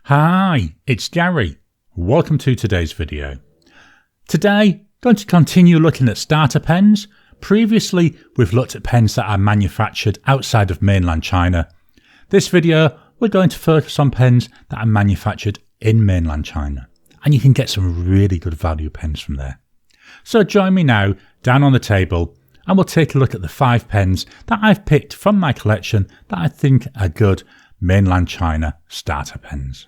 Hi, it's Gary. Welcome to today's video. Today, going to continue looking at starter pens. Previously, we've looked at pens that are manufactured outside of mainland China. This video, we're going to focus on pens that are manufactured in mainland China. And you can get some really good value pens from there. So join me now down on the table and we'll take a look at the 5 pens that I've picked from my collection that I think are good mainland China starter pens.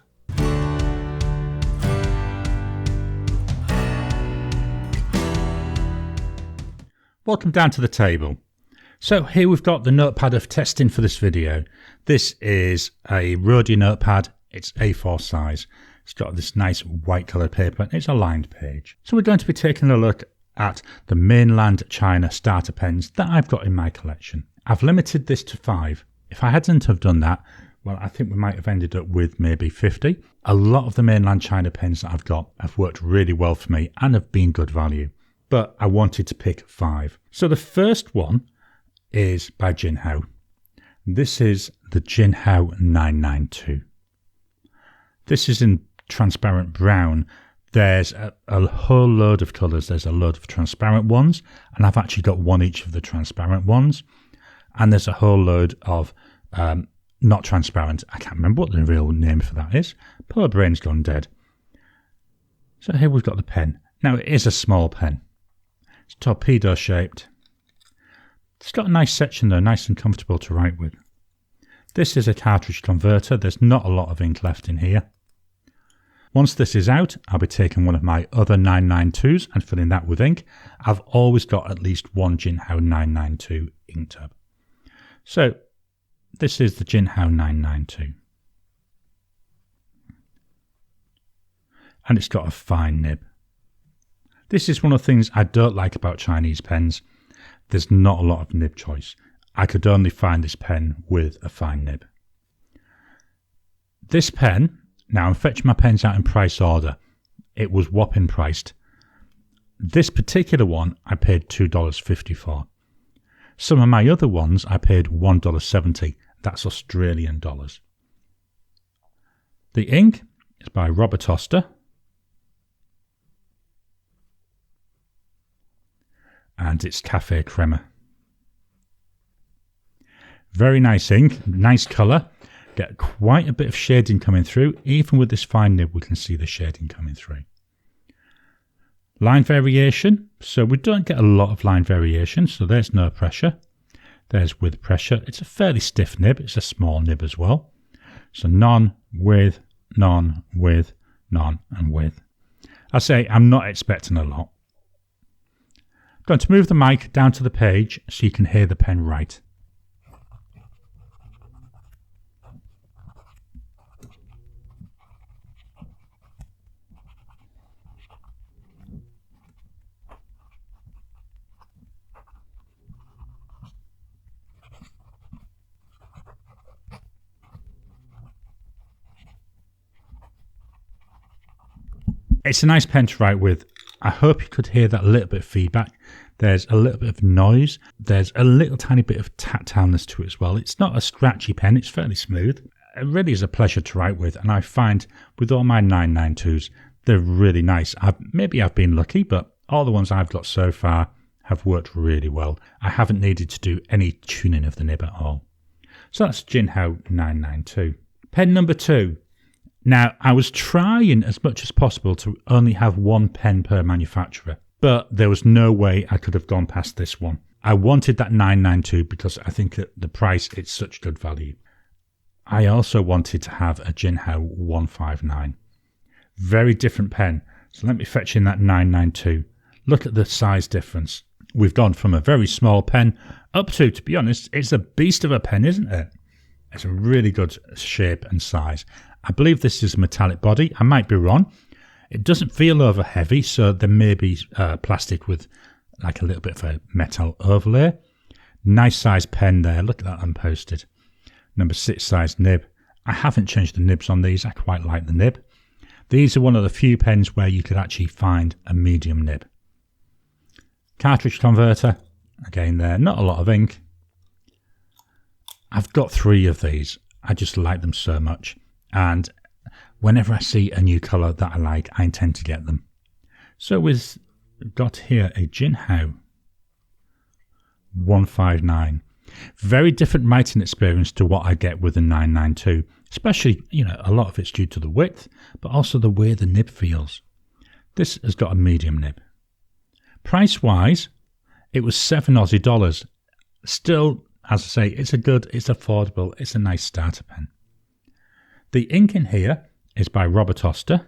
Welcome down to the table. So here we've got the notepad of testing for this video. This is a Rhodia notepad. It's A4 size. It's got this nice white coloured paper and it's a lined page. So we're going to be taking a look at the mainland China starter pens that I've got in my collection. I've limited this to 5. If I hadn't have done that, well, I think we might have ended up with maybe 50. A lot of the mainland China pens that I've got have worked really well for me and have been good value. But I wanted to pick 5. So the first one is by Jinhao. This is the Jinhao 992. This is in transparent brown. There's a whole load of colours. There's a load of transparent ones, and I've actually got one each of the transparent ones. And there's a whole load of not transparent. I can't remember what the real name for that is. Poor brain's gone dead. So here we've got the pen. Now it is a small pen. It's torpedo shaped. It's got a nice section though, nice and comfortable to write with. This is a cartridge converter. There's not a lot of ink left in here. Once this is out, I'll be taking one of my other 992s and filling that with ink. I've always got at least one Jinhao 992 ink tub. So this is the Jinhao 992. And it's got a fine nib. This is one of the things I don't like about Chinese pens. There's not a lot of nib choice. I could only find this pen with a fine nib. This pen, now I'm fetching my pens out in price order. It was whopping priced. This particular one I paid $2.50 for. Some of my other ones I paid $1.70. That's Australian dollars. The ink is by Oster. And it's Caffe Crema. Very nice ink, nice colour. Get quite a bit of shading coming through. Even with this fine nib, we can see the shading coming through. Line variation. So we don't get a lot of line variation. So there's no pressure. There's with pressure. It's a fairly stiff nib. It's a small nib as well. So none, with, none, with, none, and with. I say I'm not expecting a lot. I'm going to move the mic down to the page so you can hear the pen write. It's a nice pen to write with. I hope you could hear that little bit of feedback. There's a little bit of noise. There's a little tiny bit of tactileness to it as well. It's not a scratchy pen. It's fairly smooth. It really is a pleasure to write with. And I find with all my 992s, they're really nice. Maybe I've been lucky, but all the ones I've got so far have worked really well. I haven't needed to do any tuning of the nib at all. So that's Jinhao 992. Pen number 2. Now, I was trying as much as possible to only have one pen per manufacturer, but there was no way I could have gone past this one. I wanted that 992 because I think at the price, it's such good value. I also wanted to have a Jinhao 159. Very different pen. So let me fetch in that 992. Look at the size difference. We've gone from a very small pen up to be honest, it's a beast of a pen, isn't it? It's a really good shape and size. I believe this is a metallic body. I might be wrong. It doesn't feel over heavy, so there may be plastic with like a little bit of a metal overlay. Nice size pen there. Look at that unposted. Number 6 size nib. I haven't changed the nibs on these. I quite like the nib. These are one of the few pens where you could actually find a medium nib. Cartridge converter. Again there, not a lot of ink. I've got 3 of these. I just like them so much. And whenever I see a new colour that I like, I intend to get them. So we've got here a Jinhao 159. Very different writing experience to what I get with the 992. Especially, a lot of it's due to the width, but also the way the nib feels. This has got a medium nib. Price-wise, it was $7 Aussie. Still, as I say, it's affordable, it's a nice starter pen. The ink in here is by Oster.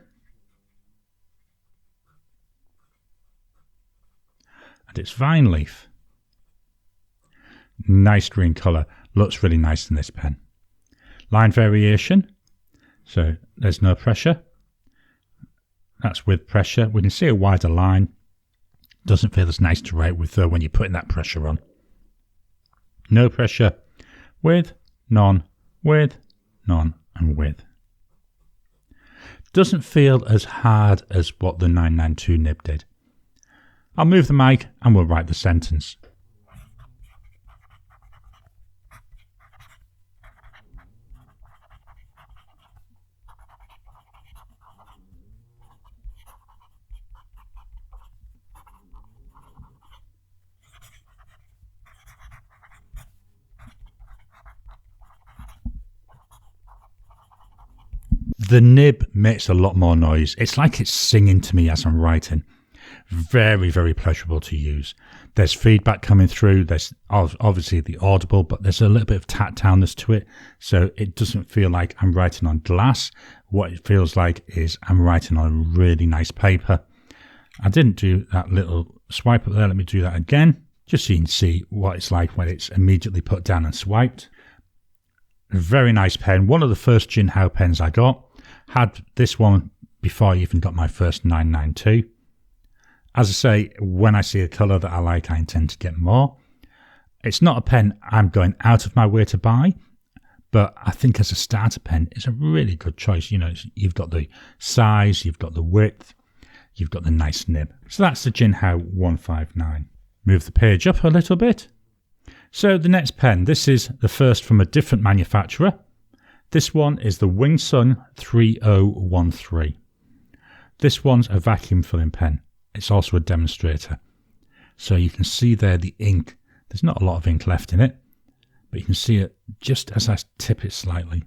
And it's vine leaf. Nice green colour, looks really nice in this pen. Line variation, so there's no pressure. That's with pressure. We can see a wider line. Doesn't feel as nice to write with though when you're putting that pressure on. No pressure, with, none, and with. Doesn't feel as hard as what the 992 nib did. I'll move the mic and we'll write the sentence. The nib makes a lot more noise. It's like it's singing to me as I'm writing. Very, very pleasurable to use. There's feedback coming through. There's obviously the audible, but there's a little bit of tactileness to it. So it doesn't feel like I'm writing on glass. What it feels like is I'm writing on a really nice paper. I didn't do that little swipe up there. Let me do that again, just so you can see what it's like when it's immediately put down and swiped. A very nice pen. One of the first Jinhao pens I got. Had this one before I even got my first 992. As I say, when I see a colour that I like, I intend to get more. It's not a pen I'm going out of my way to buy, but I think as a starter pen, it's a really good choice. You've got the size, you've got the width, you've got the nice nib. So that's the Jinhao 159. Move the page up a little bit. So the next pen, this is the first from a different manufacturer. This one is the Wing Sun 3013. This one's a vacuum filling pen. It's also a demonstrator. So you can see there the ink. There's not a lot of ink left in it, but you can see it just as I tip it slightly.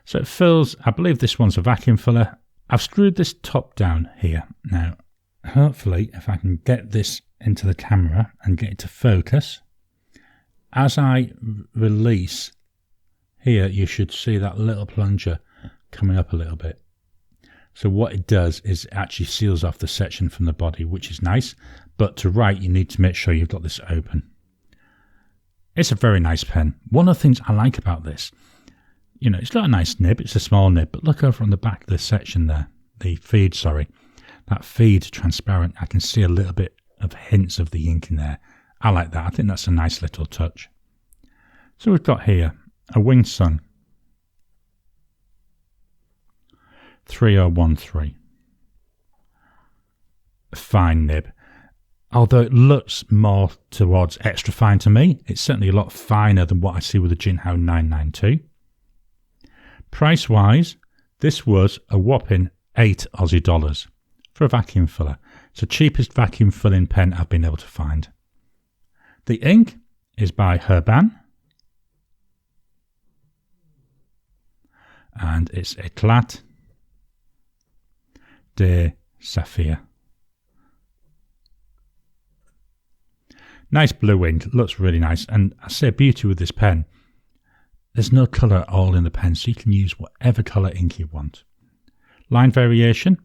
So it fills, I believe this one's a vacuum filler. I've screwed this top down here. Now, hopefully, if I can get this into the camera and get it to focus, as I release here, you should see that little plunger coming up a little bit. So what it does is it actually seals off the section from the body, which is nice. But to write, you need to make sure you've got this open. It's a very nice pen. One of the things I like about this, it's got a nice nib. It's a small nib, but look over on the back of the section there. The feed, sorry. That feed transparent. I can see a little bit of hints of the ink in there. I like that. I think that's a nice little touch. So we've got here a Wing Sun 3013. Fine nib. Although it looks more towards extra fine to me, it's certainly a lot finer than what I see with the Jinhao 992. Price wise, this was a whopping $8 Aussie for a vacuum filler. It's the cheapest vacuum filling pen I've been able to find. The ink is by Herbin. And it's Éclat de Saphire. Nice blue ink, looks really nice. And I say beauty with this pen, there's no colour at all in the pen, so you can use whatever colour ink you want. Line variation,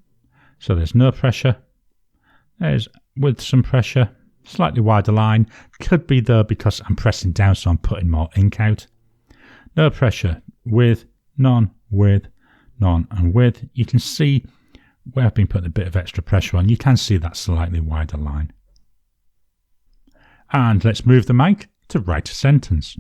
so there's no pressure. There's with some pressure, slightly wider line. Could be though because I'm pressing down, so I'm putting more ink out. No pressure, with, none, and with. You can see where I've been putting a bit of extra pressure on. You can see that slightly wider line. And let's move the mic to write a sentence.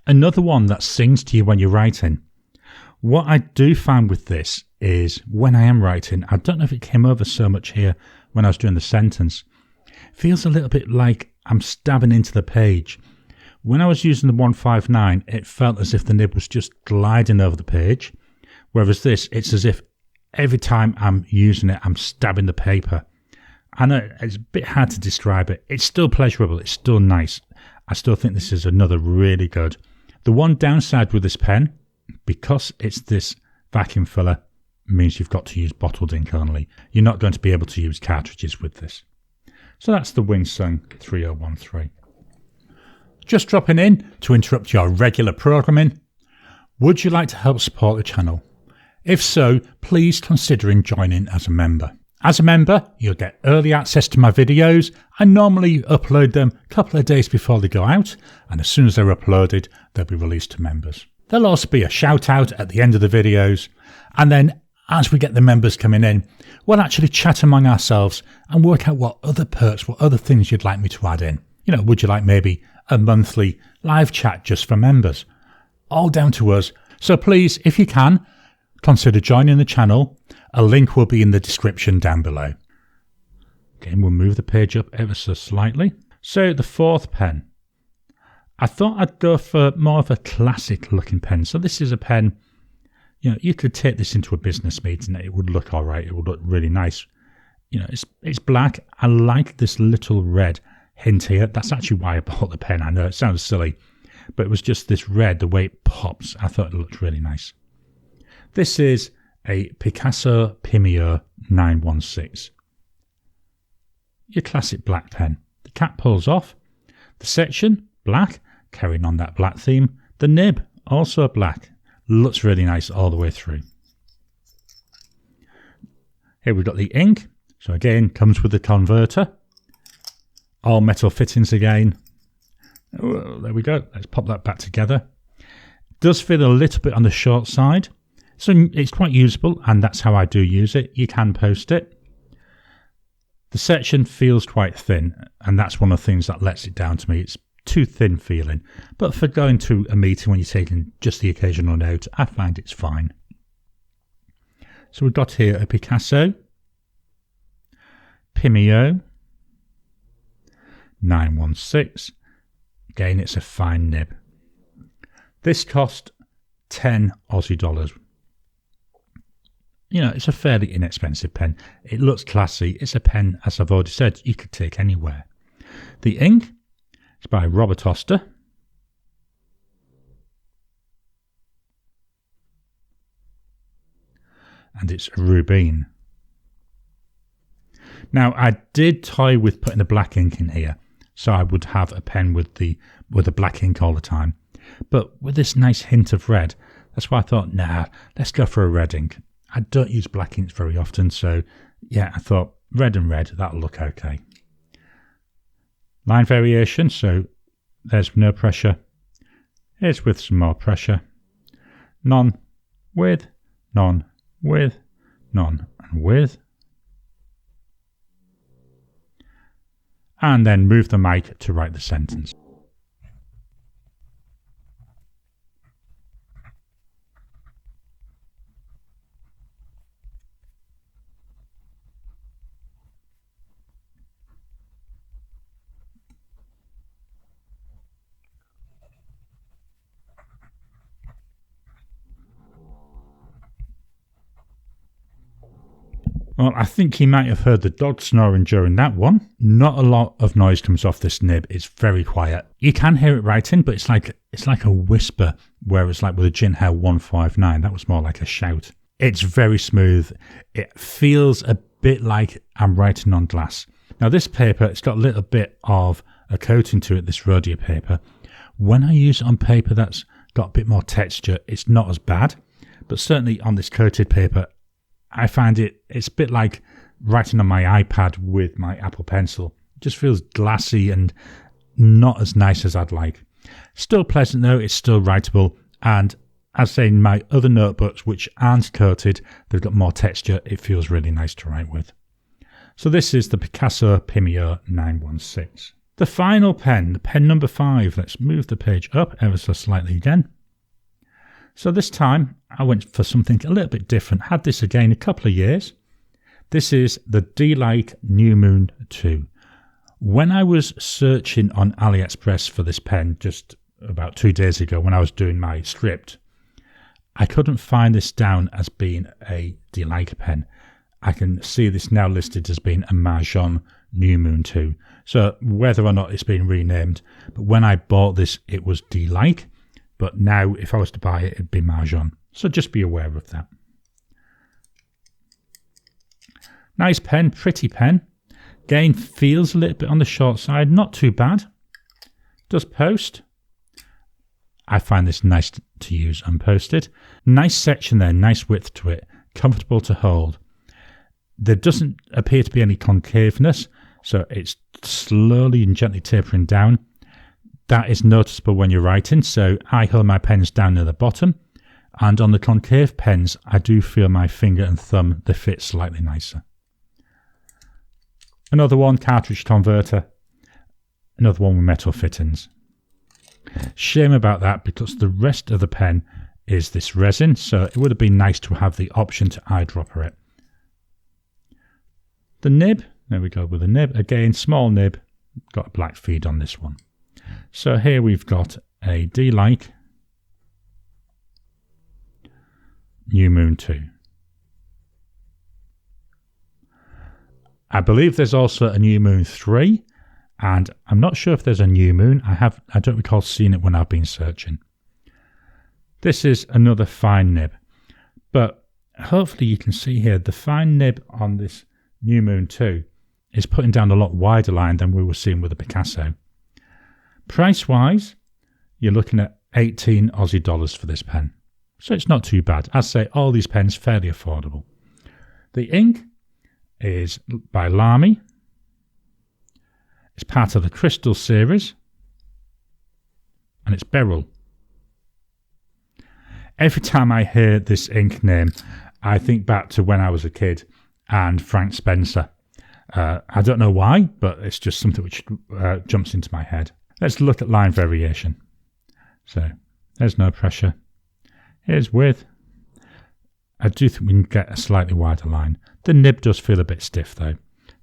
Another one that sings to you when you're writing. What I do find with this is when I am writing, I don't know if it came over so much here when I was doing the sentence, it feels a little bit like I'm stabbing into the page. When I was using the 159, it felt as if the nib was just gliding over the page, whereas this, it's as if every time I'm using it, I'm stabbing the paper. I know it's a bit hard to describe it. It's still pleasurable. It's still nice. I still think this is another really good. The one downside with this pen, because it's this vacuum filler, means you've got to use bottled ink only. You're not going to be able to use cartridges with this. So that's the Winsung 3013. Just dropping in to interrupt your regular programming. Would you like to help support the channel? If so, please consider joining as a member. As a member, you'll get early access to my videos. I normally upload them a couple of days before they go out, and as soon as they're uploaded, they'll be released to members. There'll also be a shout out at the end of the videos, and then as we get the members coming in, we'll actually chat among ourselves and work out what other perks, what other things you'd like me to add in. You know, would you like maybe a monthly live chat just for members? All down to us. So please, if you can, consider joining the channel. A link will be in the description down below. Again, we'll move the page up ever so slightly. So the fourth pen. I thought I'd go for more of a classic looking pen. So this is a pen, you know, you could take this into a business meeting. It would look all right. It would look really nice. You know, it's black. I like this little red hint here. That's actually why I bought the pen. I know it sounds silly, but it was just this red, the way it pops. I thought it looked really nice. This is a Picasso Pimio 916. Your classic black pen. The cap pulls off. The section, black, carrying on that black theme. The nib, also black. Looks really nice all the way through. Here we've got the ink. So again, comes with the converter. All metal fittings again. Oh, there we go. Let's pop that back together. It does feel a little bit on the short side. So it's quite usable, and that's how I do use it. You can post it. The section feels quite thin, and that's one of the things that lets it down to me. It's too thin feeling, but for going to a meeting when you're taking just the occasional note, I find it's fine. So we've got here a Picasso Pimio 916. Again, it's a fine nib. This cost 10 Aussie dollars. You know, it's a fairly inexpensive pen. It looks classy. It's a pen, as I've already said, you could take anywhere. The ink is by Oster. And it's Rubine. Now, I did toy with putting the black ink in here, so I would have a pen with the black ink all the time. But with this nice hint of red, that's why I thought, nah, let's go for a red ink. I don't use black inks very often, so yeah, I thought red and red, that'll look okay. Line variation, so there's no pressure. Here's with some more pressure. None, with, none, with, none, and with. And then move the mic to write the sentence. Well, I think he might have heard the dog snoring during that one. Not a lot of noise comes off this nib. It's very quiet. You can hear it writing, but it's like a whisper, whereas like with a Jinhao 159, that was more like a shout. It's very smooth. It feels a bit like I'm writing on glass. Now this paper, it's got a little bit of a coating to it, this rhodia paper. When I use it on paper that's got a bit more texture, it's not as bad. But certainly on this coated paper, I find it's a bit like writing on my iPad with my Apple Pencil. It just feels glassy and not as nice as I'd like. Still pleasant though, it's still writable. And as I say, in my other notebooks, which aren't coated, they've got more texture. It feels really nice to write with. So this is the Picasso Pimio 916. The final pen, the pen number 5. Let's move the page up ever so slightly again. So this time I went for something a little bit different. Had this again a couple of years. This is the Delike New Moon 2. When I was searching on AliExpress for this pen just about 2 days ago when I was doing my script, I couldn't find this down as being a Delike pen. I can see this now listed as being a Mahjong New Moon 2. So whether or not it's been renamed, but when I bought this it was Delike, but now if I was to buy it it'd be Mahjong. So just be aware of that. Nice pen, pretty pen. Again, feels a little bit on the short side, not too bad. Does post. I find this nice to use unposted. Nice section there, nice width to it, comfortable to hold. There doesn't appear to be any concaveness, so it's slowly and gently tapering down. That is noticeable when you're writing, so I hold my pens down near the bottom, and on the concave pens I do feel my finger and thumb, they fit slightly nicer. Another one, cartridge converter. Another one with metal fittings. Shame about that because the rest of the pen is this resin, so it would have been nice to have the option to eyedropper it. The nib, there we go with the nib. Again, small nib, got a black feed on this one. So here we've got a Delike New Moon 2. I believe there's also a New Moon 3, and I'm not sure if there's a New Moon. I don't recall seeing it when I've been searching. This is another fine nib, but hopefully you can see here the fine nib on this New Moon 2 is putting down a lot wider line than we were seeing with the Picasso. Price wise, you're looking at 18 Aussie dollars for this pen, so it's not too bad. I'd say all these pens fairly affordable. The ink is by Lamy. It's part of the Crystal series, and it's Beryl. Every time I hear this ink name, I think back to when I was a kid and Frank Spencer. I don't know why, but it's just something which jumps into my head. Let's look at line variation. So there's no pressure. Here's width. I do think we can get a slightly wider line. The nib does feel a bit stiff though.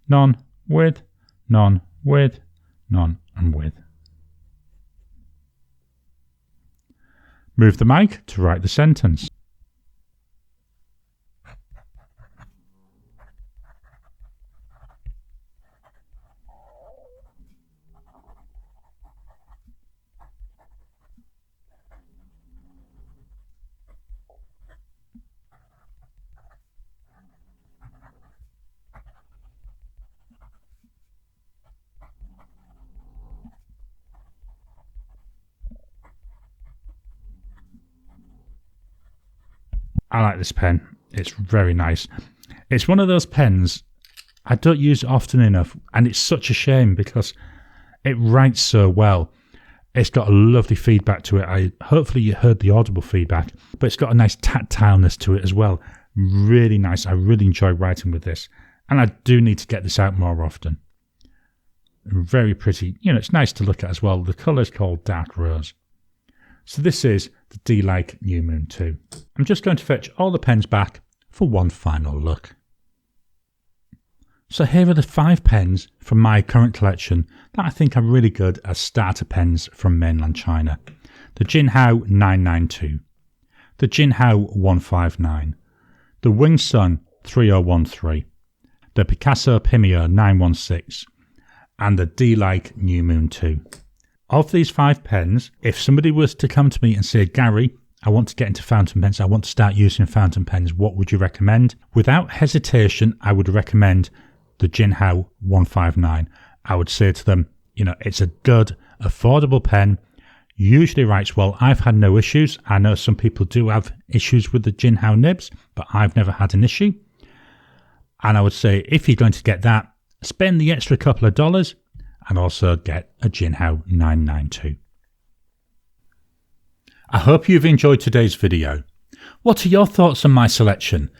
None, width, none, width, none, and width. Move the mic to write the sentence. I like this pen. It's very nice. It's one of those pens I don't use it often enough, and it's such a shame because it writes so well. It's got a lovely feedback to it. Hopefully you heard the audible feedback, but it's got a nice tactileness to it as well. Really nice. I really enjoy writing with this, and I do need to get this out more often. Very pretty. You know, it's nice to look at as well. The colour is called Dark Rose. So this is the Delike New Moon 2. I'm just going to fetch all the pens back for one final look. So here are the 5 pens from my current collection that I think are really good as starter pens from mainland China. The Jinhao 992, the Jinhao 159, the Wing Sun 3013, the Picasso Pimio 916, and the Delike New Moon 2. Of these 5 pens, if somebody was to come to me and say, Gary, I want to get into fountain pens, I want to start using fountain pens, what would you recommend? Without hesitation, I would recommend the Jinhao 159. I would say to them, you know, it's a good, affordable pen, usually writes well. I've had no issues. I know some people do have issues with the Jinhao nibs, but I've never had an issue. And I would say, if you're going to get that, spend the extra couple of dollars and also get a Jinhao 992. I hope you've enjoyed today's video. What are your thoughts on my selection?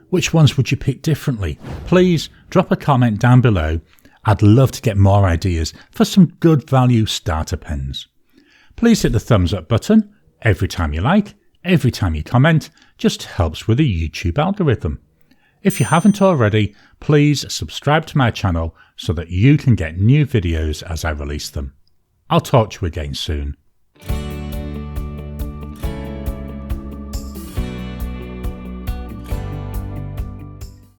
Which ones would you pick differently? Please drop a comment down below, I'd love to get more ideas for some good value starter pens. Please hit the thumbs up button every time you like, every time you comment, just helps with the YouTube algorithm. If you haven't already, please subscribe to my channel so that you can get new videos as I release them. I'll talk to you again soon.